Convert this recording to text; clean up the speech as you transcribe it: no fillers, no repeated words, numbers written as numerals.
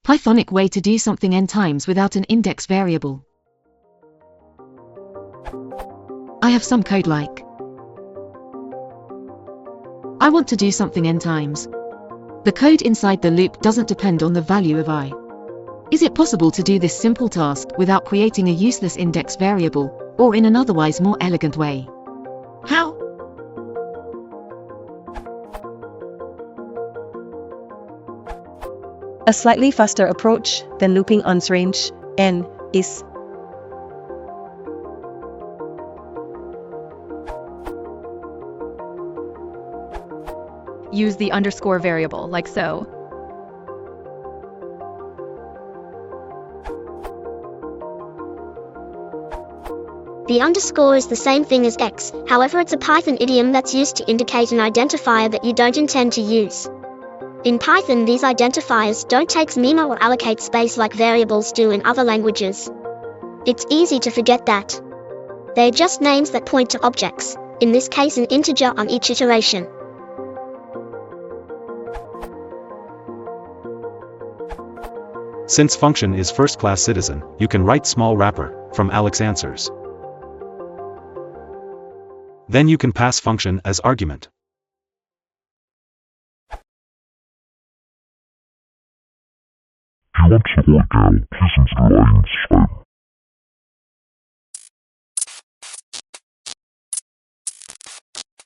Pythonic way to do something n times without an index variable. I have some code like, I want to do something n times. The code inside the loop doesn't depend on the value of I. Is it possible to do this simple task without creating a useless index variable, or in an otherwise more elegant way? How? A slightly faster approach than looping on range n is use the underscore variable, like so. The underscore is the same thing as x, however it's a Python idiom that's used to indicate an identifier that you don't intend to use. In Python, these identifiers don't take schema or allocate space like variables do in other languages. It's easy to forget that. They're just names that point to objects, in this case an integer on each iteration. Since function is first-class citizen, you can write small wrapper from Alex answers. Then you can pass function as argument. Do you want to hold down, please into the lines schreiben.